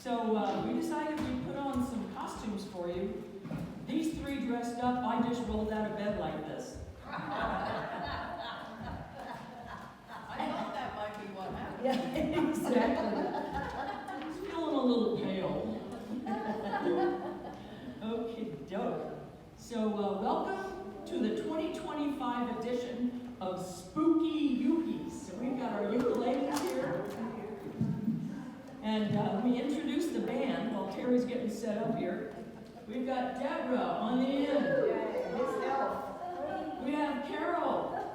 So we decided we'd put on some costumes for you. These three dressed up, I just rolled out of bed like this. I thought that might be what happened. Yeah, exactly. He's feeling a little pale. Okay, doke. So welcome to the 2025 edition of Spooky Yukies. So we've got our ukuleles here. And we introduced the band while Terry's getting set up here. We've got Deborah on the end. We have Carol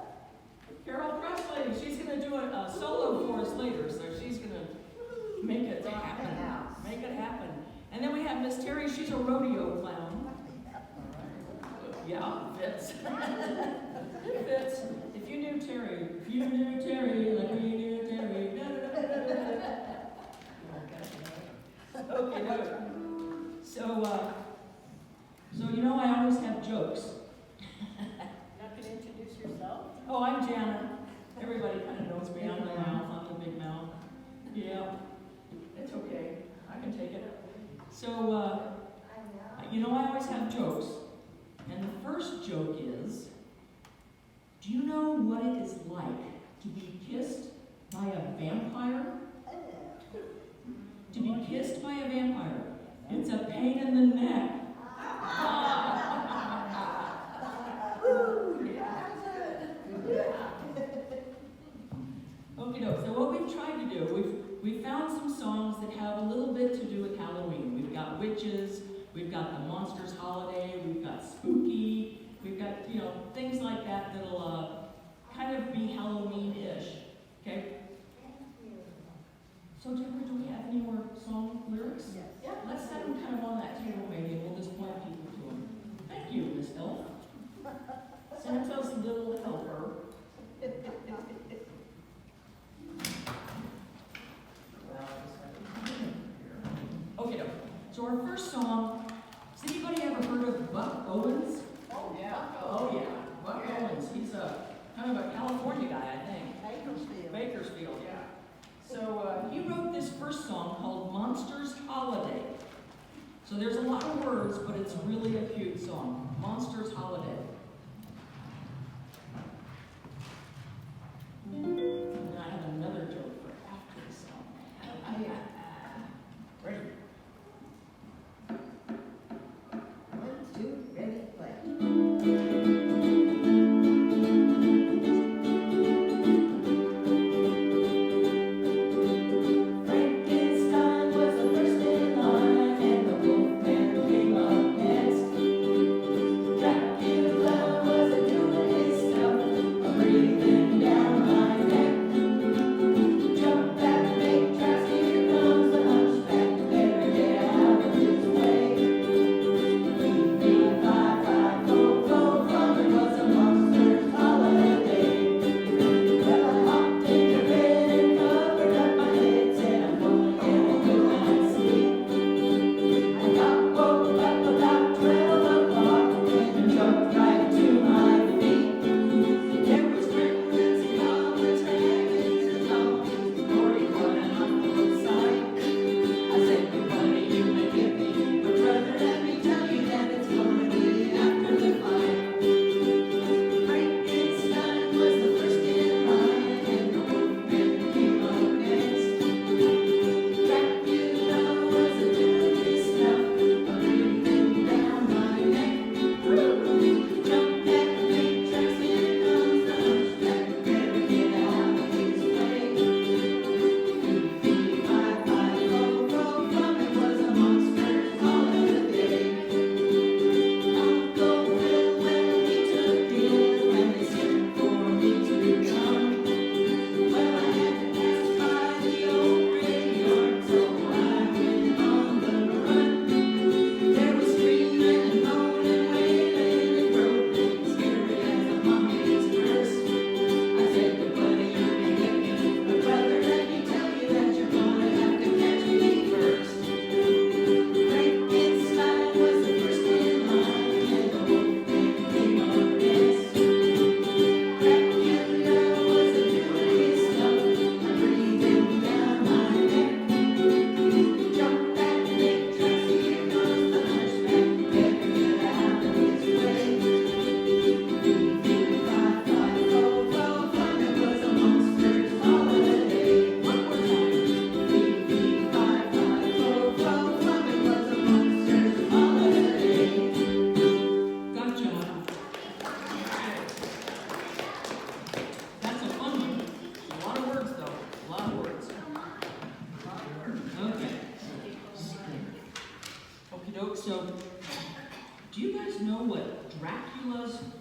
Presley. She's going to do a solo for us later, so she's going to make it happen. Make it happen. And then we have Miss Terry. She's a rodeo clown. Yeah, fits. It fits. If you knew Terry, like we knew Terry. Okay, no. So you know I always have jokes. Not going to introduce yourself? Oh, I'm Janet. Everybody kind of knows me. I'm the mouth. I'm the big mouth. Yeah, it's okay. I can take it. So, you know I always have jokes. And the first joke is, do you know what it is like to be kissed by a vampire? To be kissed by a vampire. It's a pain in the neck. Okay, so what we've tried to do, we've found some songs that have a little bit to do with Halloween. We've got witches, we've got the Monsters Holiday, we've got spooky, we've got, things like that that'll kind of be Halloween-ish, okay? So, Deborah, do we have any more song lyrics? Yes. Yeah. Let's set them kind of on that table, maybe, and we'll just point people to them. Thank you, Miss Elf. Santa's little helper. Okay, so our first song, has anybody ever heard of Buck Owens? Oh, yeah. Oh, yeah. Buck Owens. He's a kind of a California guy, I think. Bakersfield, yeah. So he wrote this first song called Monsters Holiday. So there's a lot of words, but it's really a cute song. Monsters Holiday. And I have another joke for after the song. Ready? 1, 2, ready, play. Dracula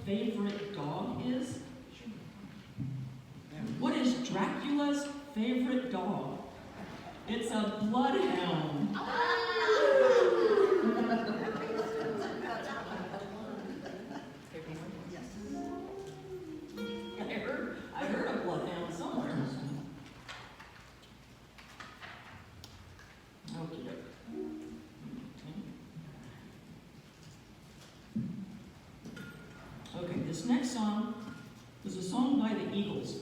favorite dog is? What is Dracula's favorite dog? It's a bloodhound. I heard a bloodhound somewhere. Okay. Okay, this next song was a song by the Eagles,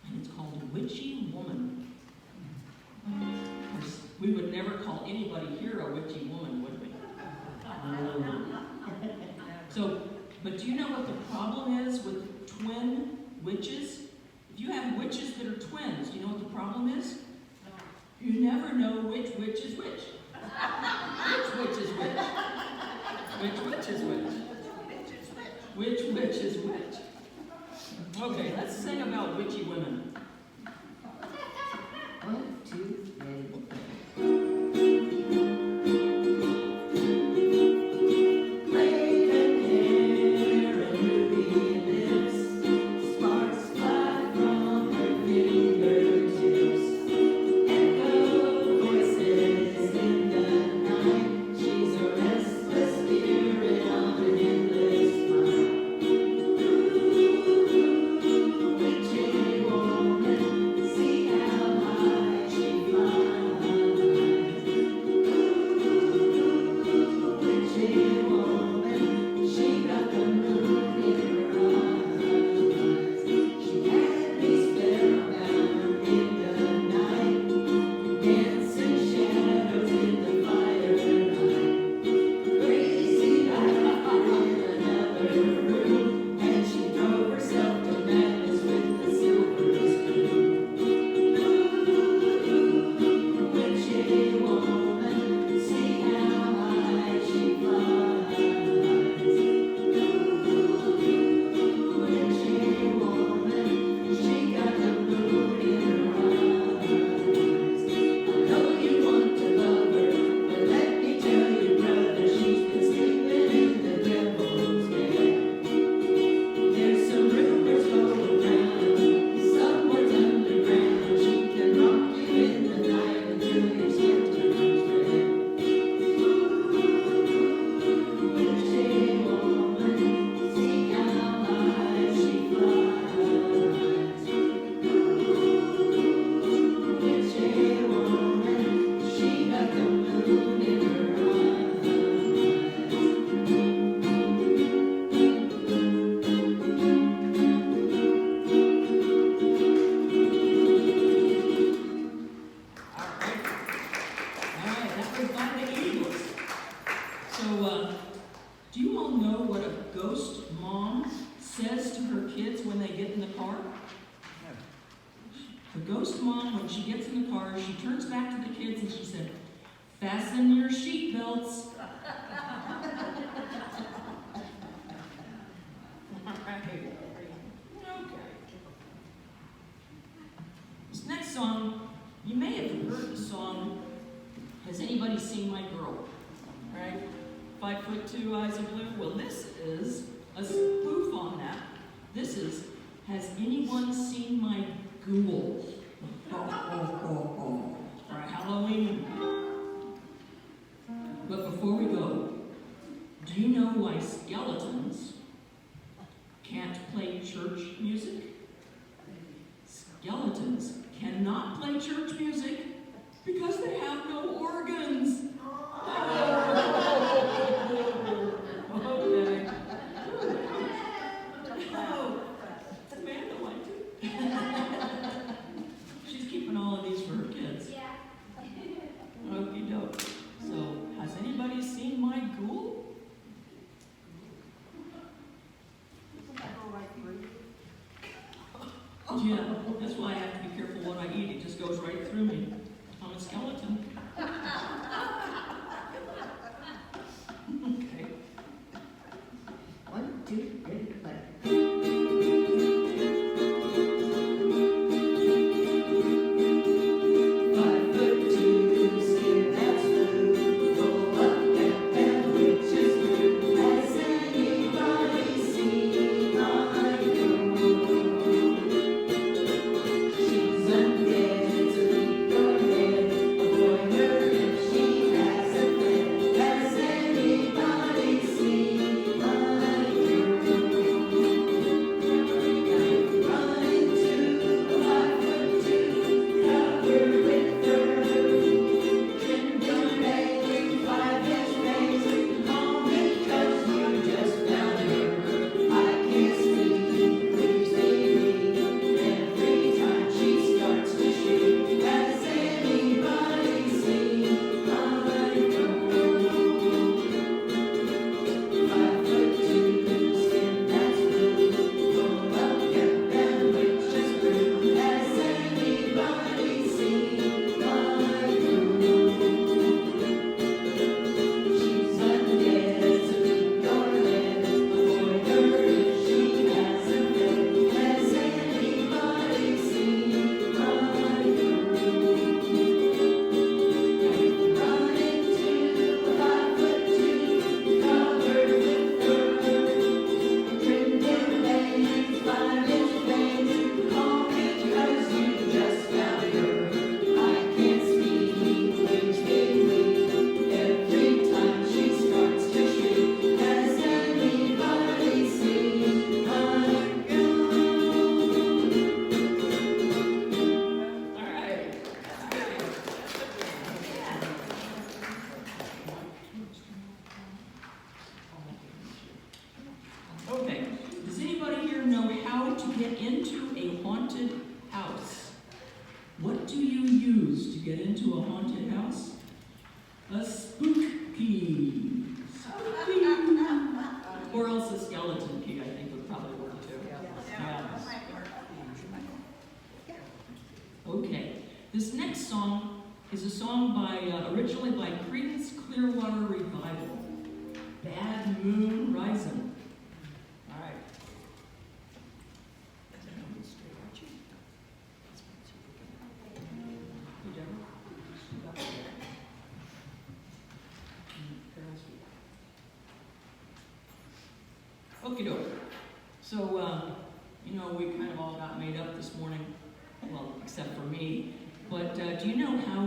and it's called Witchy Woman. Of course, we would never call anybody here a witchy woman, would we? So, but do you know what the problem is with twin witches? If you have witches that are twins, do you know what the problem is? You never know which witch is which. Which witch is which? Which witch is which? Which witch is which? Okay, let's sing about witchy women. 1, 2, ready, play. Do you all know what a ghost mom says to her kids when they get in the car? The ghost mom, when she gets in the car, she turns back to the kids and she said, "Fasten your seat belts." Okay. This next song, you may have heard the song, "Has Anybody Seen My Girl?" Right? 5'2", eyes of blue. Well, this is a spoof on that. This is, "Has anyone seen my ghoul?" For Halloween. But before we go, do you know why skeletons can't play church music? Skeletons cannot play church music because they have no organs. Okay. Amanda liked it. She's keeping all of these for her kids. Okie doke. So, has anybody seen my ghoul? Yeah, that's why I have to be careful what I eat. It just goes right through me. I'm a skeleton. Okay. 1, 2, ready, play. Has anybody seen to get into a haunted house. What do you use to get into a haunted house? A spook key. Spooky. Or else a skeleton key, I think would probably work too. Yeah. Okay, this next song is a song originally by Creedence Clearwater Revival. Bad Moon Rising. All right. Okie doke. So, we kind of all got made up this morning. Well, except for me. But do you know how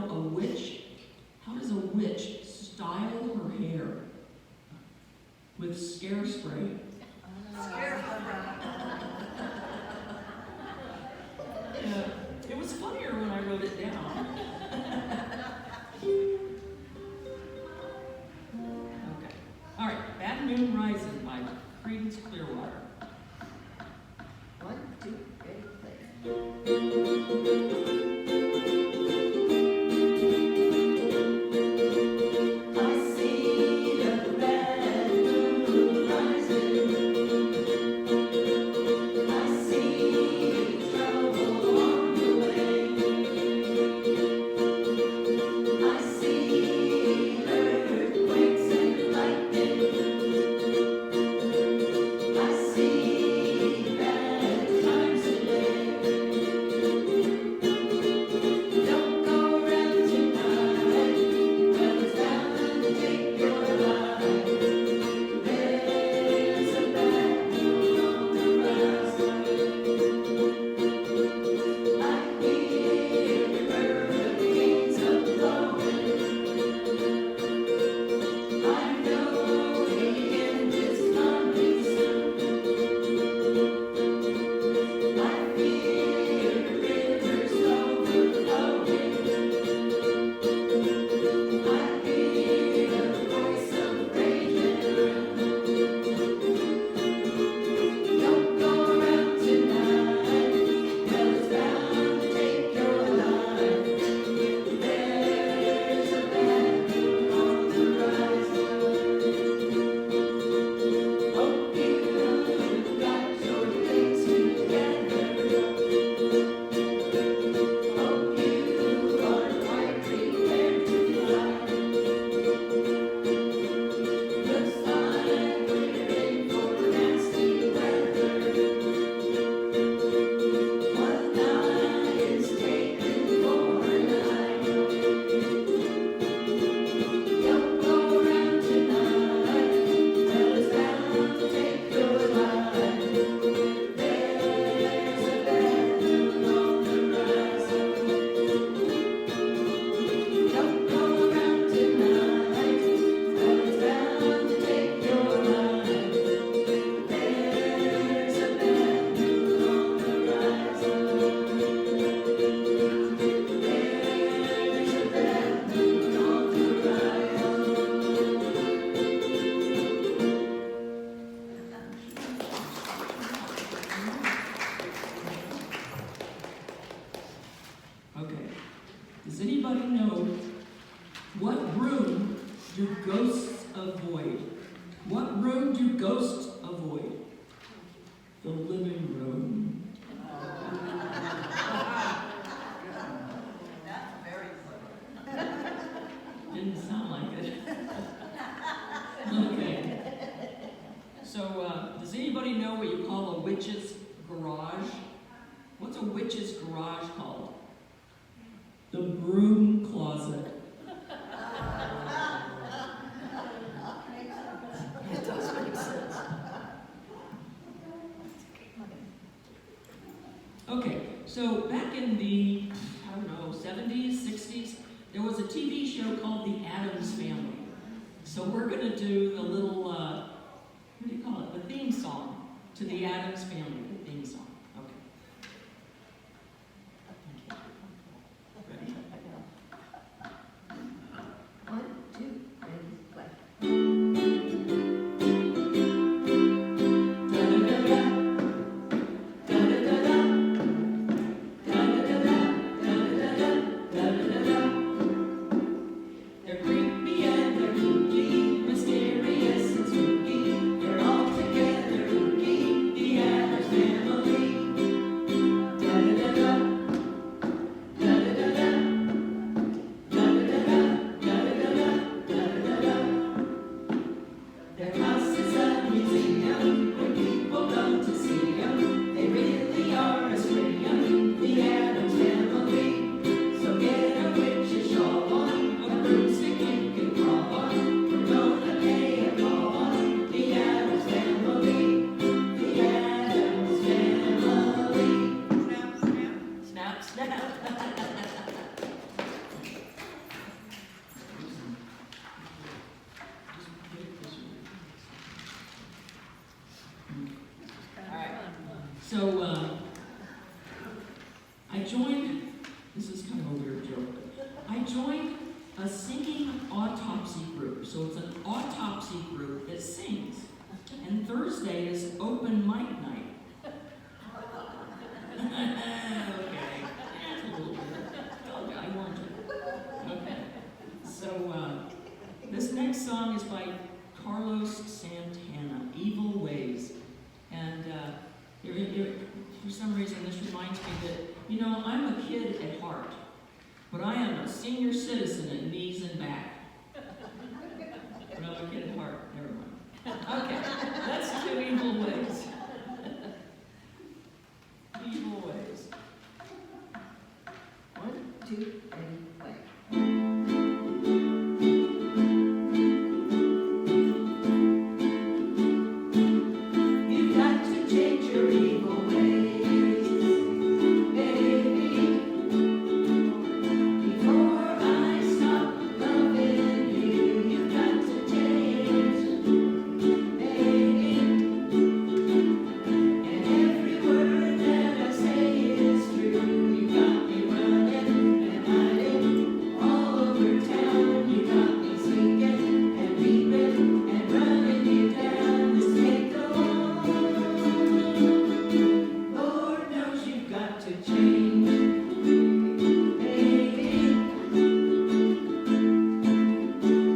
does a witch style her hair? With scare spray. It was funnier when I wrote it down. Okay. All right. Bad Moon Rising by Creedence Clearwater. 1, 2, ready, play. Does anybody know what room do ghosts avoid? What room do ghosts avoid? The living room. That's very funny. Didn't sound like it. Okay. So, does anybody know what you call a witch's garage? What's a witch's garage called? The broom closet. It does make sense. Okay, so back in the, 70s, 60s, there was a TV show called The Addams Family. So we're going to do the little, what do you call it? The theme song to The Addams Family, the theme song. Okay. Ready? 1, 2, ready, play. Da da da da. Da So I joined, this is kind of a weird joke, but I joined a singing autopsy group. So it's an autopsy group that sings. And Thursday is open mic night. Okay, that's a little weird. Okay, I warned you. Okay, so this next song is by Carlos Santana, Evil Ways. And for some reason this reminds me that, you know, I'm a kid at heart, but I am a senior citizen at knees and back. But I'm a kid at heart, never mind. Okay, let's do Evil Ways. Evil Ways. 1, 2, ready, play. You've got to change your evil ways, baby, before I stop loving you. You've got to change, baby, and every word that I say is true. You got me running and hiding all over town. You got me singing and weeping and running you down. This can't go on. Lord knows you've got to change, baby.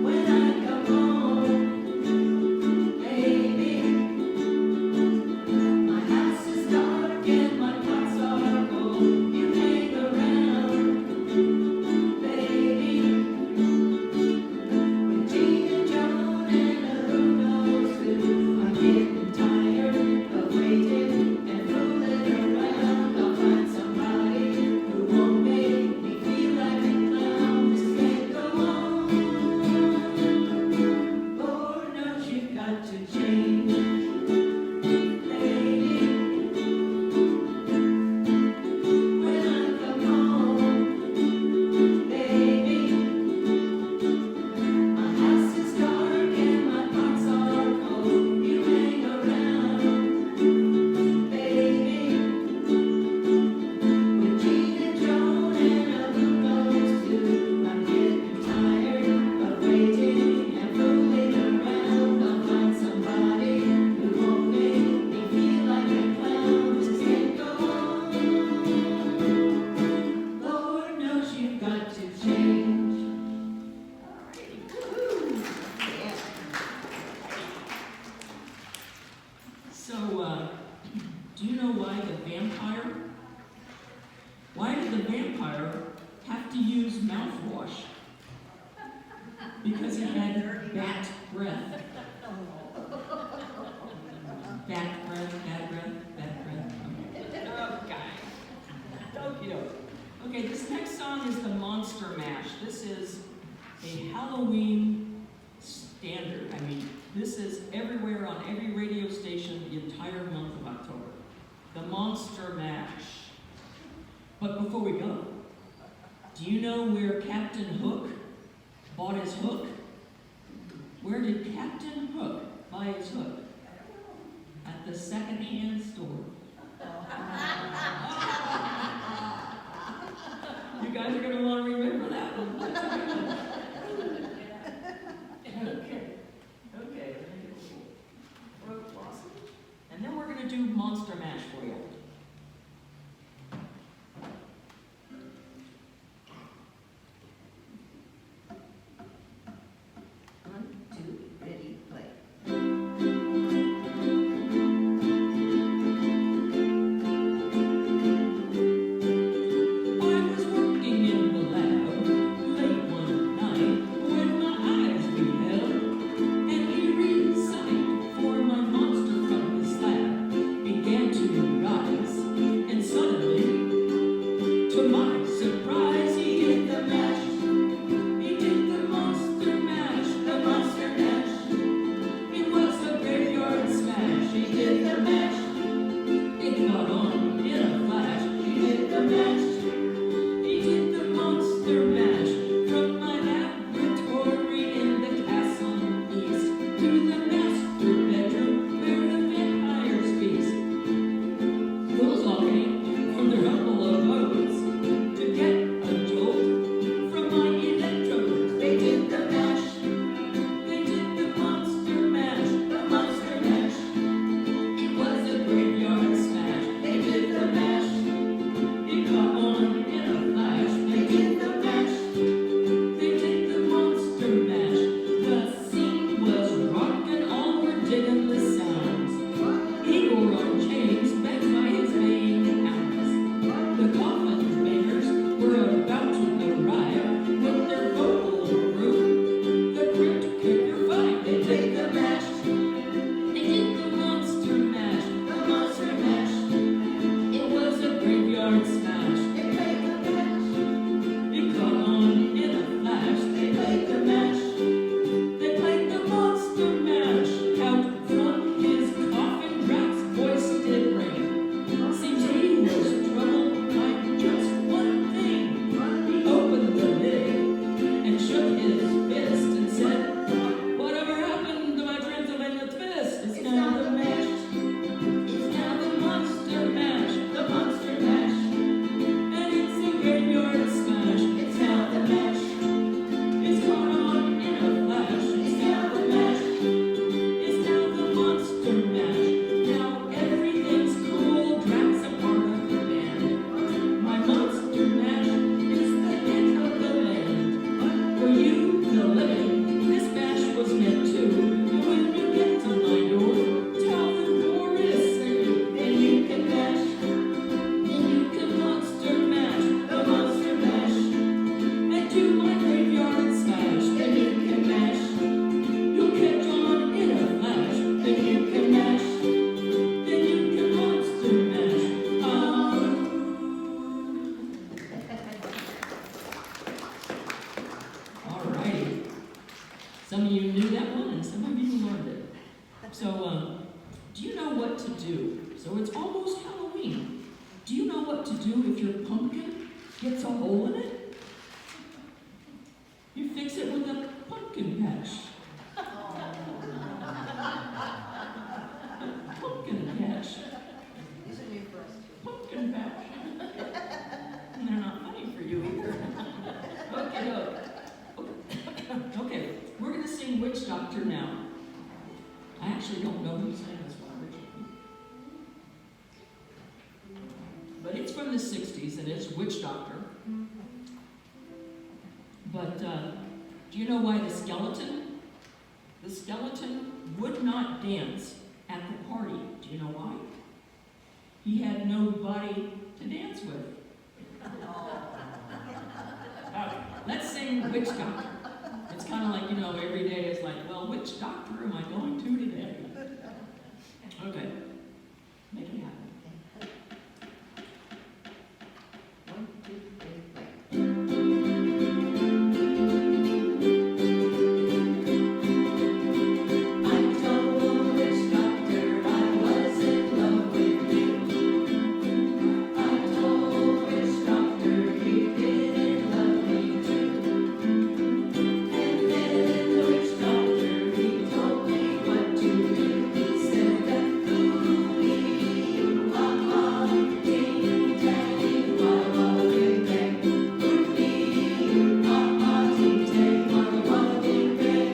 When I come home, baby, my house is dark and my thoughts are cold. You hang around, baby, with Gene and Joan and who knows who. I'm getting tired of waiting and fooling around. I'll find somebody who won't make me feel like a clown. This can't go on. Lord knows you've got to change, baby. When I come home, baby, my house is dark and my thoughts are cold. You hang around, baby, with Gene and Joan and who knows who. I'm getting tired of waiting and fooling around. I'll find somebody who won't make me feel like a clown. This can't go on. Lord knows you've got to change. Woo-hoo. Yeah. So, do you know why did the vampire have to use mouthwash? Because he had bat breath. Bat breath, bad breath, bad breath. Okay. Okie doke. Okay, this next song is the Monster Mash. This is a Halloween standard. I mean, this is everywhere on every radio station the entire month of October. The Monster Mash. But before we go, do you know where Captain Hook bought his hook? Where did Captain Hook buy his hook? At the second-hand store. You guys are going to want to remember that one. Okay. Okay. Let me get a little throat lozenge. And then we're going to do Monster Mash for you. 1, 2, ready, play. I was working in the lab late one night when my eyes beheld an eerie sight. For my monster from the slab began to rise. gets a hole in it, you fix it with a pumpkin patch. Pumpkin patch. These are new for us. Pumpkin patch. And they're not funny for you either. Okay, we're going to sing Witch Doctor now. I actually don't know who sang this one originally. But it's from the 60s and it's Witch Doctor. But do you know why the skeleton would not dance at the party? Do you know why? He had nobody to dance with. Okay, let's sing Witch Doctor. It's kind of like, every day it's like, well, which doctor am I going to today? Okay, make it happen. 1, 2, 3, play. I told the witch doctor I was in love with you. I told the witch doctor he didn't love me too. And then the witch doctor he told me what to do. He said that ooh-wee, ah-ah, ding-dang, wah-wah, bing-bang. Ooh-wee, ah-ah, ding-dang, wah-wah, bing-bang.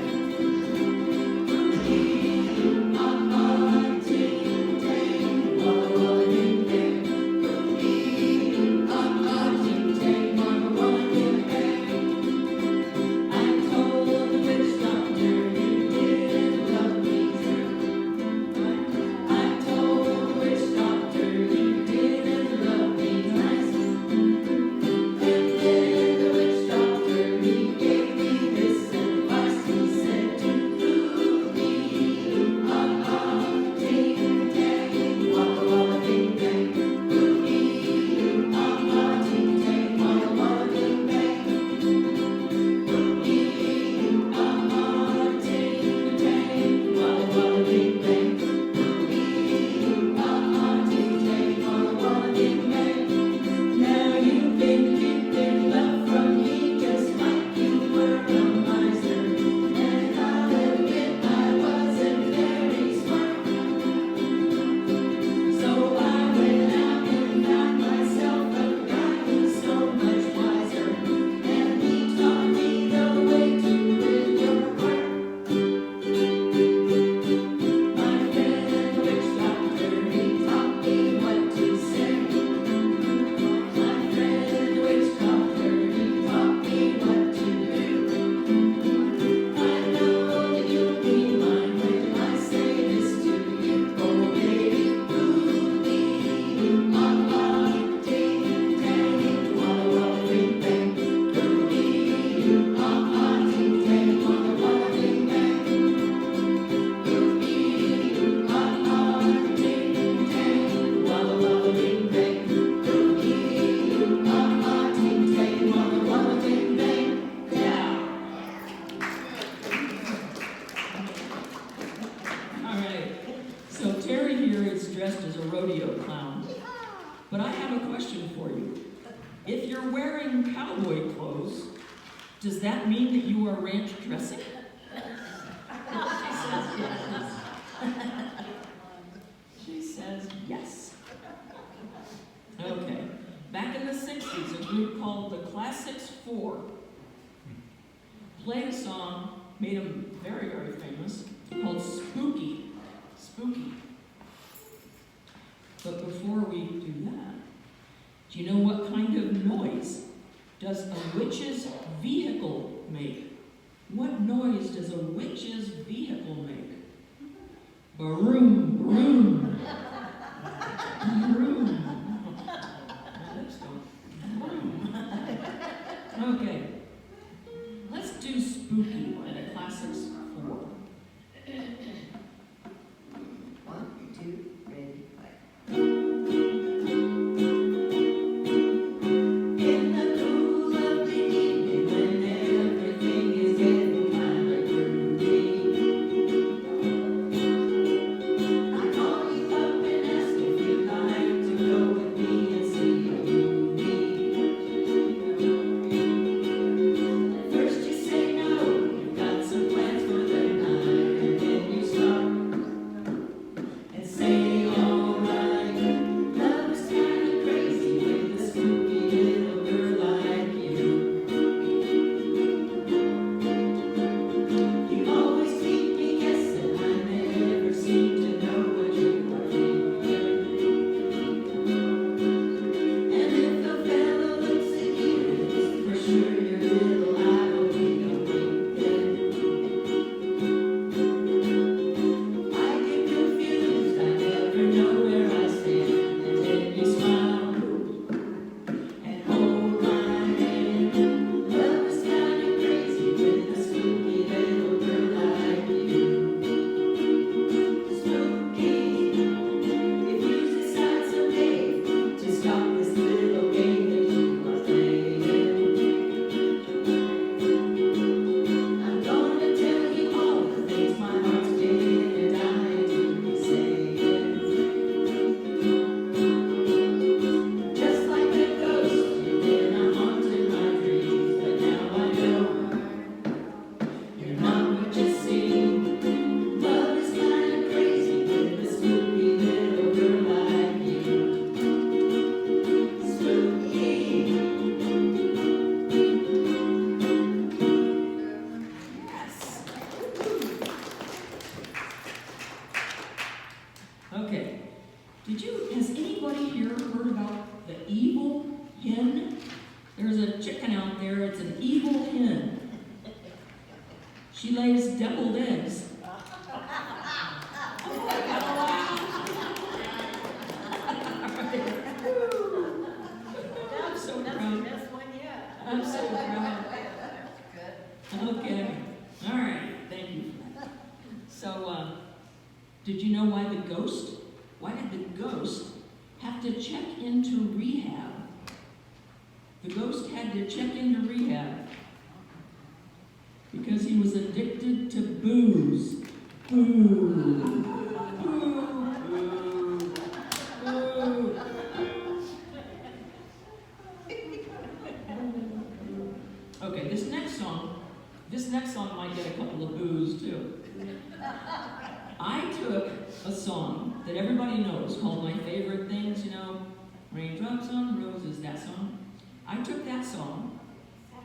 But I have a question for you. If you're wearing cowboy clothes, does that mean that you are ranch dressing? She says yes. She says yes. Okay. Back in the 60s, a group called the Classics 4 played a song, made them very, very famous, called Spooky. Spooky. But before we do that, do you know what kind of noise does a witch's vehicle make? What noise does a witch's vehicle make? Broom, broom. Broom. Let's go. Broom. Okay. Let's do Spooky by the Classics 4. 1, 2, ready, play. In the cool of the evening when everything is getting kind of groovy, I call you up has anybody here heard about the evil hen? There's a chicken out there, it's an evil hen. She lays deviled eggs. I'm so proud. I'm so proud. Okay. All right. Thank you for that. So, did you know why did the ghost have to check into rehab? The ghost had to check into rehab because he was addicted to booze. Boo. Boo. Boo. Okay, this next song might get a couple of boos too. I took a song that everybody knows called My Favorite Things, you know, Raindrops on Roses, that song. I took that song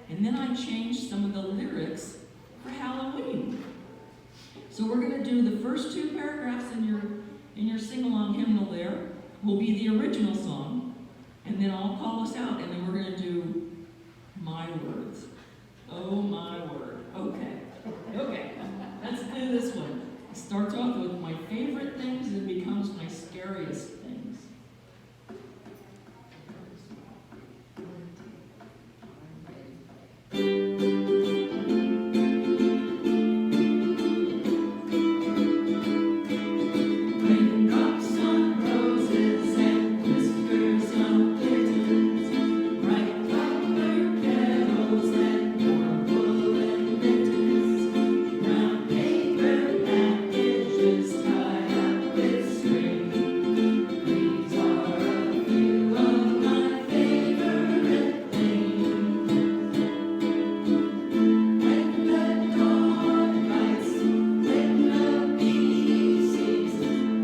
and then I changed some of the lyrics for Halloween. So we're going to do the first two paragraphs in your sing-along hymnal there will be the original song, and then I'll call us out, and then we're going to do my words. Oh my word. Okay, let's do this one. It starts off with my favorite things and becomes my scariest things. Raindrops on roses and whiskers on kittens, bright flower petals and warble and mittens, brown paper packages tied up with string. These are a few of my favorite things. When the dawn lights, when the bee sings,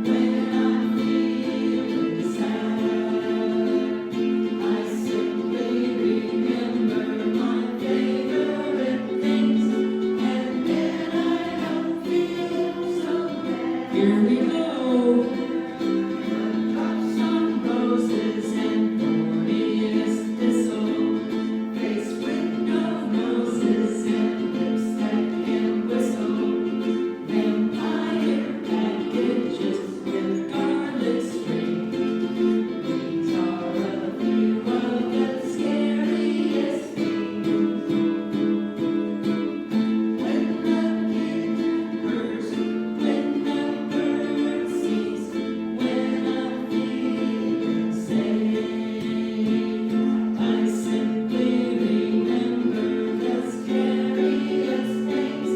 when I'm feeling sad, I simply remember my favorite things, and then I don't feel so bad. Here we go. Drops on roses and thorniest thistle, face with no noses and lips that can whistle, vampire packages with garlic string. These are a few of the scariest things. When the kitten purrs, when the bird sings, when I'm feeling safe, I simply remember the scariest things,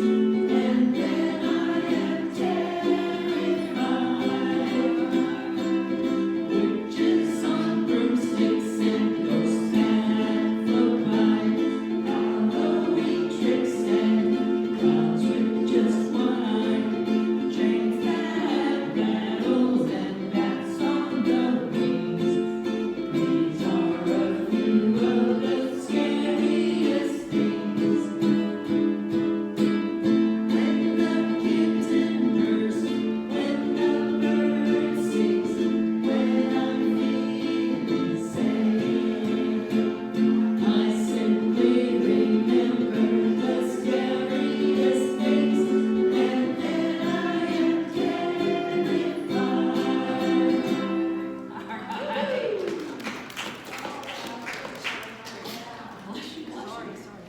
and then I am terrified. Witches on broomsticks and ghosts that float by, Halloween tricks and clowns with just one eye, trains that rattle and bats on the wings. These are a few of the scariest things. When the kitten purrs, when the bird sings, when I'm feeling safe, I simply remember the scariest things, and then I am terrified.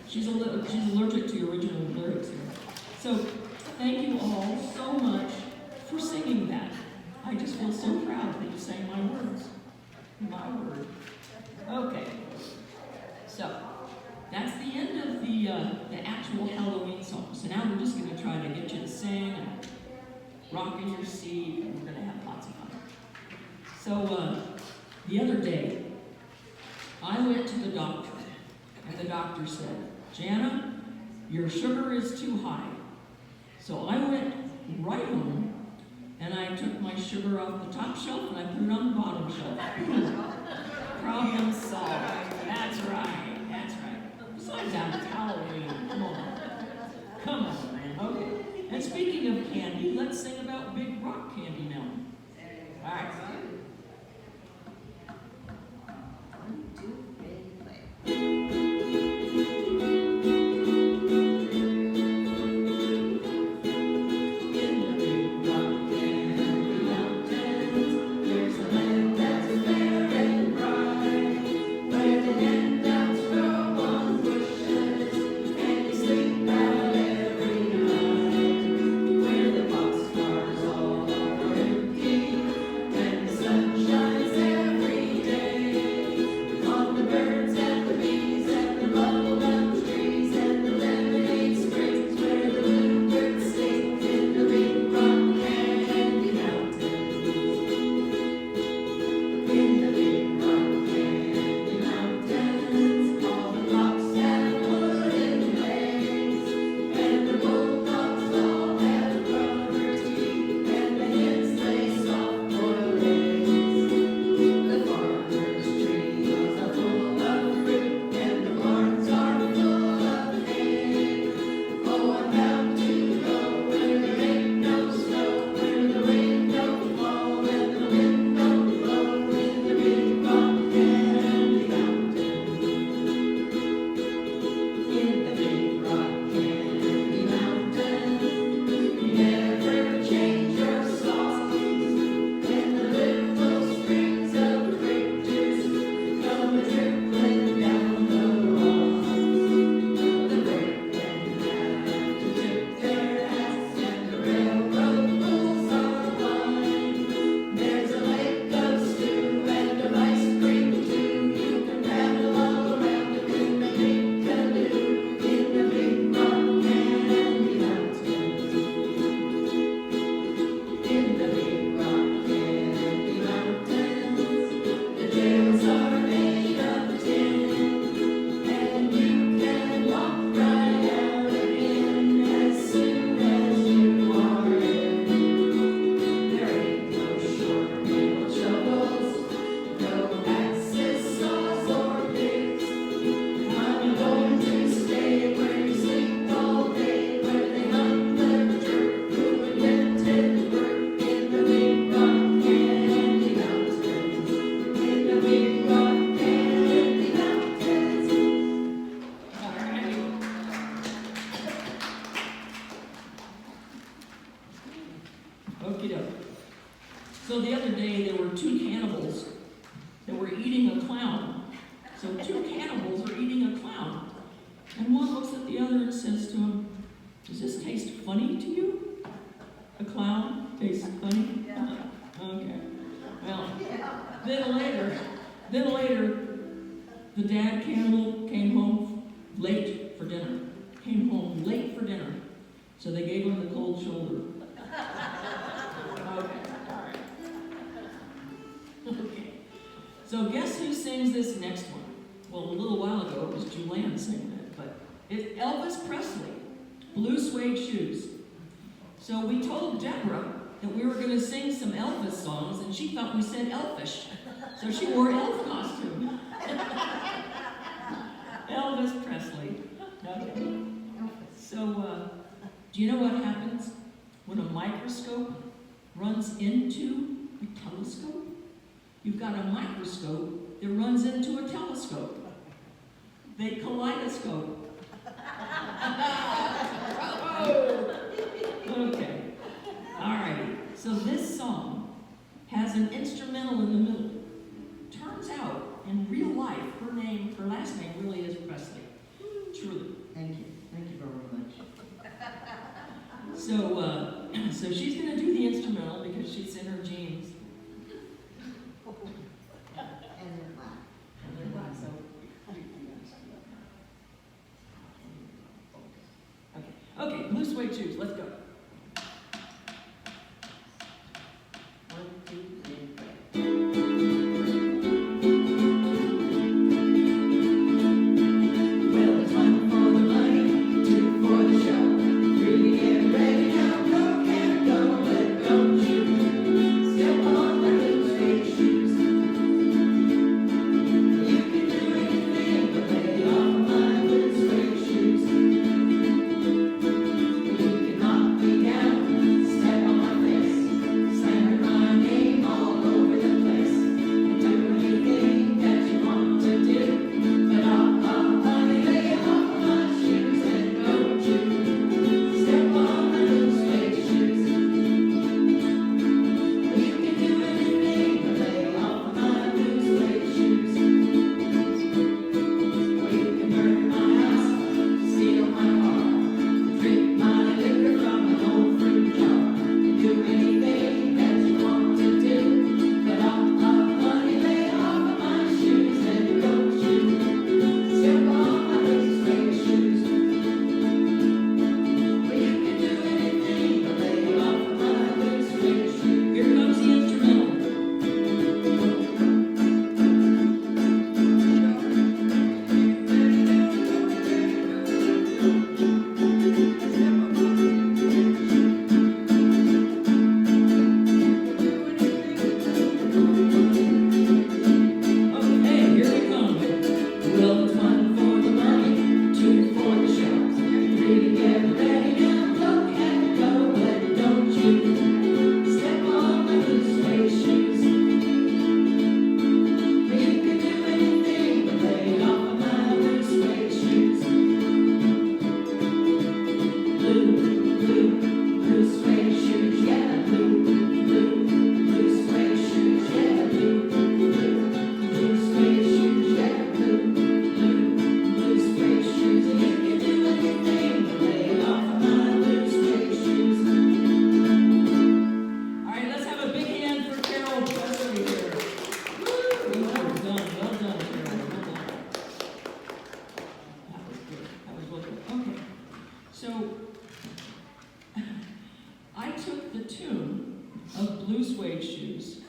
She's allergic to your original lyrics here. So, thank you all so much for singing that. I just feel so proud that you sang my words. My word. Okay. So, that's the end of the actual Halloween song. So now we're just going to try to get you to sing and rock in your seat, and we're going to have lots of fun. So, the other day, I went to the doctor, and the doctor said, Jana, your sugar is too high. So I went right home, and I took my sugar off the top shelf, and I put it on the bottom shelf. Problem solved. That's right. Besides that, it's Halloween. Come on, man. Okay. And speaking of candy, let's sing about Big Rock Candy now. All right. then later, the dad came home late for dinner. Came home late for dinner. So they gave him the cold shoulder. Okay, all right. Okay. So guess who sings this next one? Well, a little while ago it was Julianne singing it, but it's Elvis Presley, Blue Suede Shoes. So we told Deborah that we were going to sing some Elvis songs, and she thought we said elfish. So she wore elf costume. Elvis Presley. Okay. So, do you know what happens when a microscope runs into a telescope? You've got a microscope that runs into a telescope. They kaleidoscope. Okay. Alrighty. So this song has an instrumental in the middle. Turns out, in real life, her last name really is Presley. Truly. Thank you very much. So she's going to do the instrumental because she's in her jeans. And then laugh. Okay, Blue Suede Shoes, let's go. 1, 2, 3, play. Well, it's 1 for the money, 2 for the show. 3 to get ready now, go, can't go, but don't you step on my blue suede shoes. You can do anything but lay off my blue suede shoes. You can knock me down, step on my face, slamming my name all over the place, and do anything that you want to do. But honey, lay off my shoes and don't you step on my blue suede shoes. You can do anything but lay off my blue suede shoes. Or you can burn my house, steal my car, drink my liquor from an old fruit jar, and do anything that you want to do. But honey, lay off my shoes and don't you step on my blue suede shoes. Well, you can do anything but lay off my blue suede shoes. Here comes the instrumental. Okay, here we come. Well, it's 1 for the money, 2 for the show. 3 to get ready now, go, can't go, but don't you step on my blue suede shoes. You can do anything but lay off my blue suede shoes. Blue suede shoes, yeah, blue suede shoes, yeah, blue suede shoes, yeah, blue suede shoes. You can do anything but lay off my blue suede shoes. All right, let's have a big hand for Carol Presley here. Woo! Well done, Carol. Well done. That was good. That was well good. Okay. So, I took the tune of Blue Suede Shoes,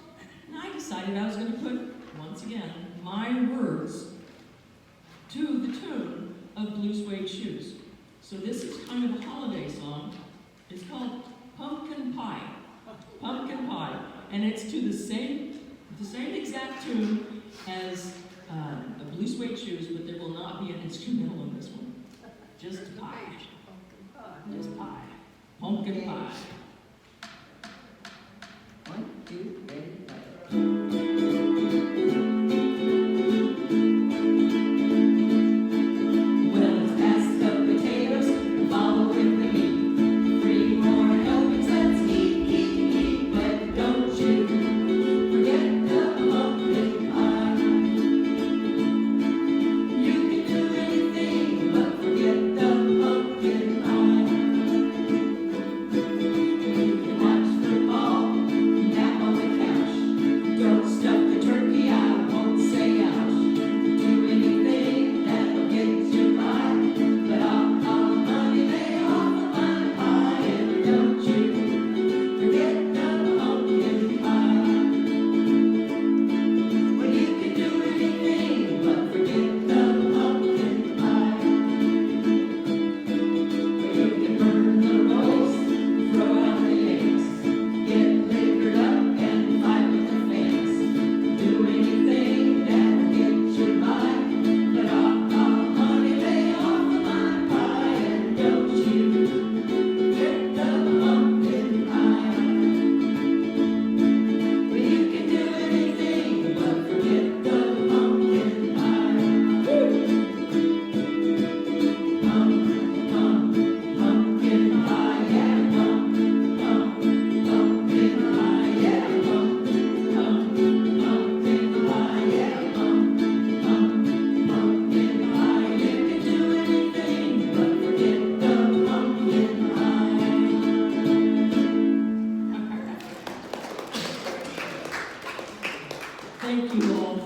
and I decided I was going to put, once again, my words to the tune of Blue Suede Shoes. So this is kind of a holiday song. It's called Pumpkin Pie. Pumpkin Pie. And it's to the same exact tune as a Blue Suede Shoes, but there will not be an instrumental in this one. Just pie. Just pie. Pumpkin pie. 1, 2, ready, play. Well, let's pass the potatoes and follow with the meat. 3 more helpings, let's eat, but don't you forget the pumpkin pie. You can do anything but forget the pumpkin pie.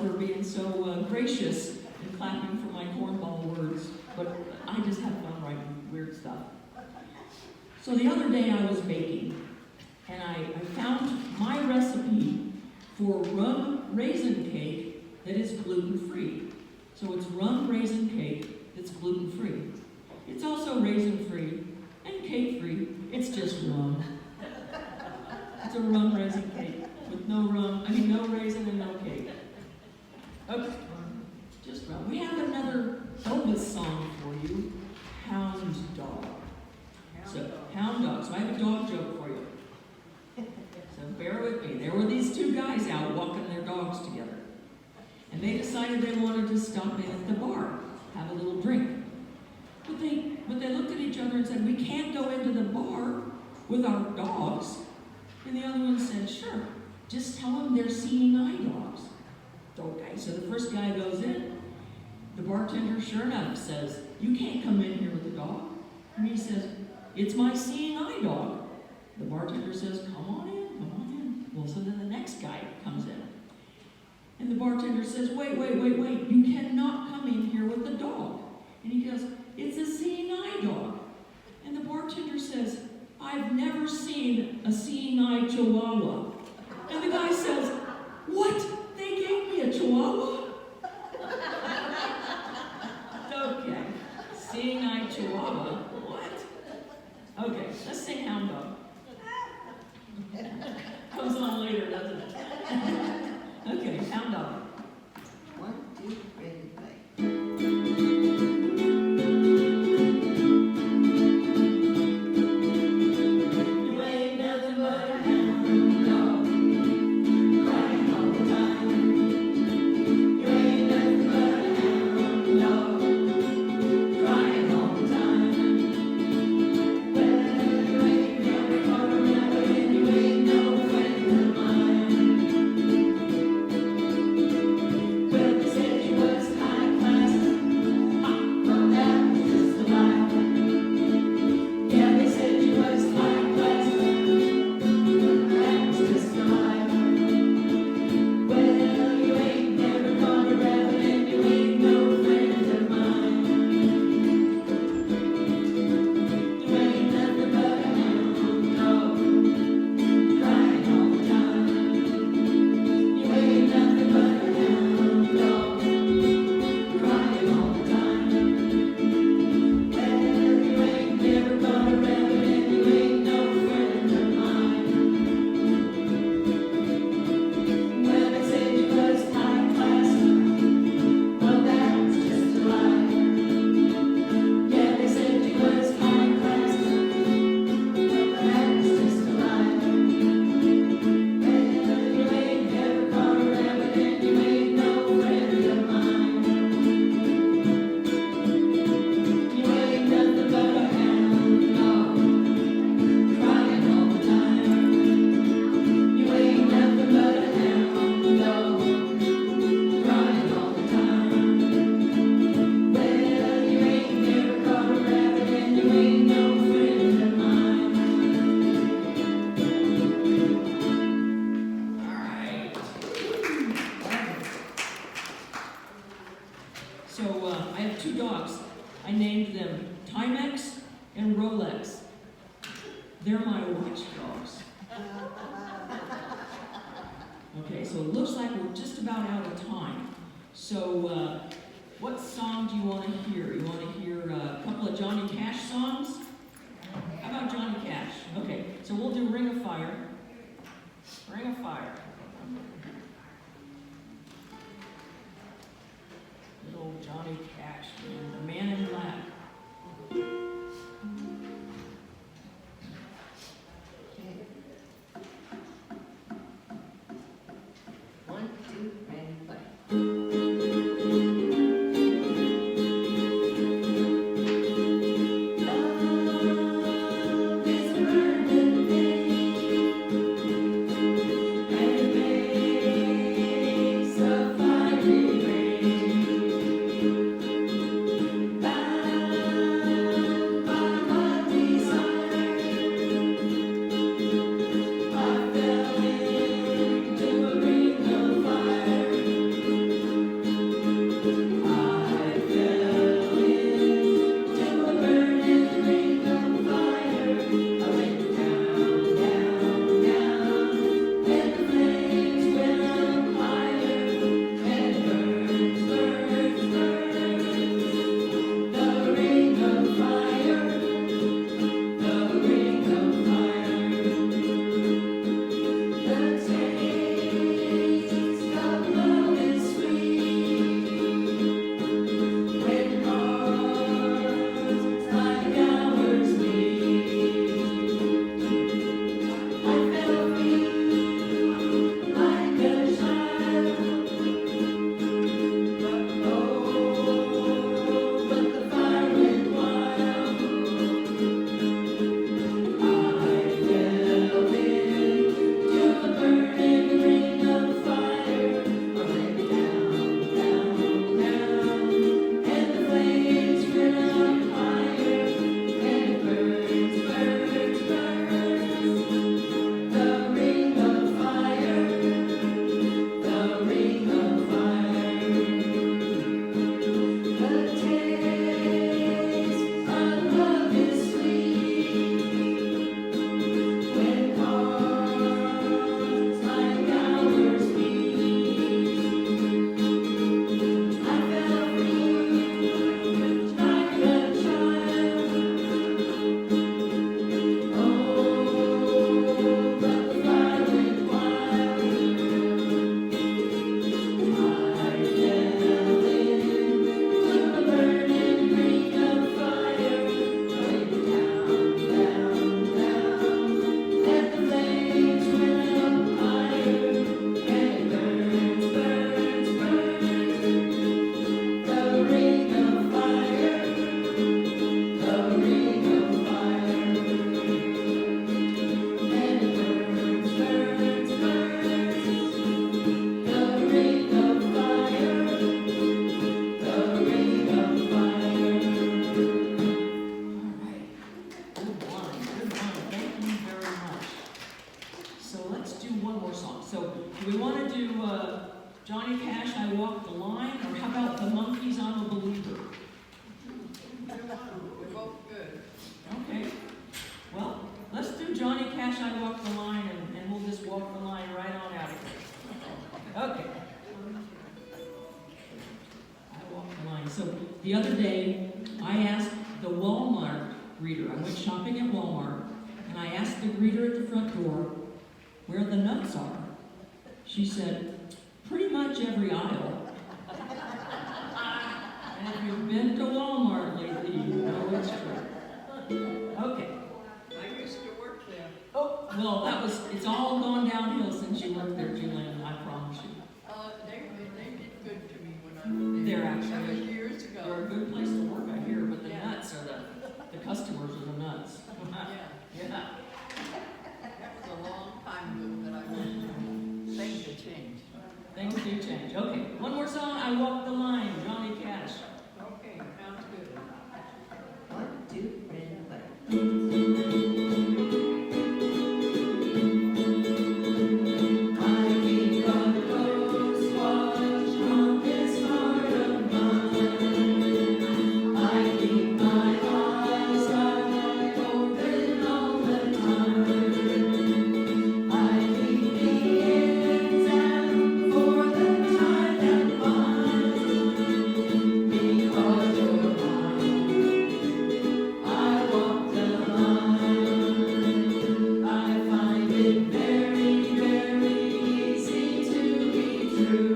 for being so gracious and clapping for my cornball words, but I just have fun writing weird stuff. So the other day I was baking, and I found my recipe for rum raisin cake that is gluten-free. So it's rum raisin cake that's gluten-free. It's also raisin-free and cake-free. It's just rum. It's a rum raisin cake with no raisin and no cake. Okay, just rum. We have another Elvis song for you, Hound Dog. Hound Dog. So I have a dog joke for you. So bear with me. There were these two guys out walking their dogs together. And they decided they wanted to stop in at the bar, have a little drink. But they looked at each other and said, we can't go into the bar with our dogs. And the other one said, sure, just tell them they're seeing eye dogs. Okay, so the first guy goes in. The bartender, sure enough, says, you can't come in here with the dog. And he says, it's my seeing eye dog. The bartender says, come on in, come on in. Well, so then the next guy comes in. And the bartender says, wait, you cannot come in here with the dog. And he goes, it's a seeing eye dog. And the bartender says, I've never seen a seeing eye chihuahua. And the guy says, what? They gave me a chihuahua? Okay, seeing eye chihuahua, what? Okay, let's sing Hound Dog. Comes on later, doesn't it? Okay, Hound Dog. 1, 2, ready, play. You ain't nothing but a hound dog, crying all the time. You ain't nothing but a hound dog, crying all the time. Well, you ain't never caught a rabbit and you ain't no friend of mine. Well, they said you was high class, well that was just a lie. Yeah, they said you was high class, that was just a lie. Well, you ain't never caught a rabbit and you ain't no friend of mine. You ain't nothing but a hound dog, crying all the time. You ain't nothing but a hound dog, crying all the time. Well, you ain't never caught a rabbit and you ain't no friend of mine. Well, they said you was high class, well that was just a lie. Yeah, they said you was high class, well that was just a lie. Well, you ain't never caught a rabbit and you ain't no friend of mine. You ain't nothing but a hound dog, crying all the time. You ain't nothing but a hound dog, crying all the time. Well, you ain't never caught a rabbit and you ain't no friend of mine. All right. So I have two dogs. I named them Timex and Rolex. They're my watch dogs. Okay, so it looks like we're just about out of time. So what song do you want to hear? You want to hear a couple of Johnny Cash songs? How about Johnny Cash? Okay, so we'll do Ring of Fire. Ring of Fire. Good old Johnny Cash, man, the man in black. Okay. 1, 2, ready, play. Love is a burning thing, and it makes a fiery rain. Bound Cash, I Walk the Line, or how about the Monkeys, I'm a Believer? They're both good. Okay, well, let's do Johnny Cash, I Walk the Line, and we'll just walk the line right on out of here. Okay. I walk the line. So the other day, I asked the Walmart greeter, I went shopping at Walmart, and I asked the greeter at the front door where the nuts are. She said, pretty much every aisle. And if you've been to Walmart lately, you know it's true. Okay. I used to work there. Oh, well, it's all gone downhill since you worked there, Julian, I promise you. They did good to me when I was there. They're actually- That was years They're ago. a good place to work, I hear, but the Yeah. nuts are the customers are the nuts. Yeah, Yeah. that was a long time ago that I worked there. Things have changed. Things do change. Okay, one more song, I Walk the Line, Johnny Cash. Okay, sounds good. 1, 2, ready, play. I keep a close watch on this heart of mine. I keep my eyes wide open all the time. I keep the ends out for the time that binds. Because you're mine, I walk the line. I find it very, very easy to be true.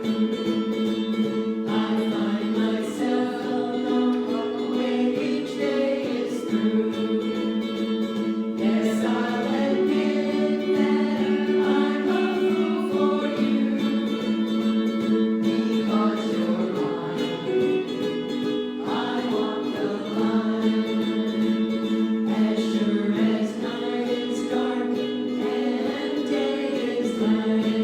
I find myself alone when each day is through. Yes, I'll admit that I'm a fool for you. Because you're mine, I walk the line. As sure as night is dark and day is light,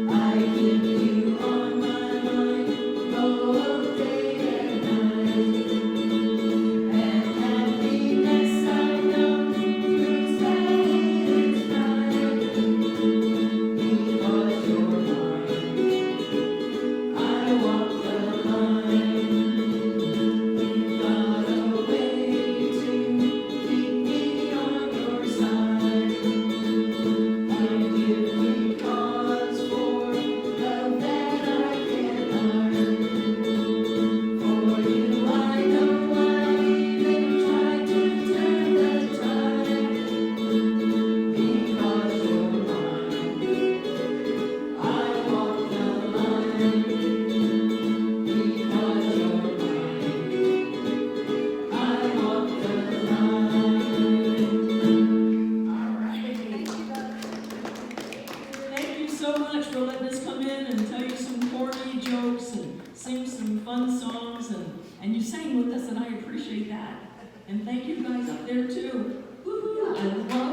I keep you on my mind both day and night. And happiness I know proves that it is right. Because you're mine, I walk the line. You've got a way to keep me on your side. You give me cause for love that I can't hide. For you I know I even tried to turn the tide. Because you're mine, I walk the line. Because you're mine, I walk the line. All right. Thank you so much for letting us come in and tell you some corny jokes and sing some fun songs, and you sang with us, and I appreciate that. And thank you guys up there too. Woo-hoo. I love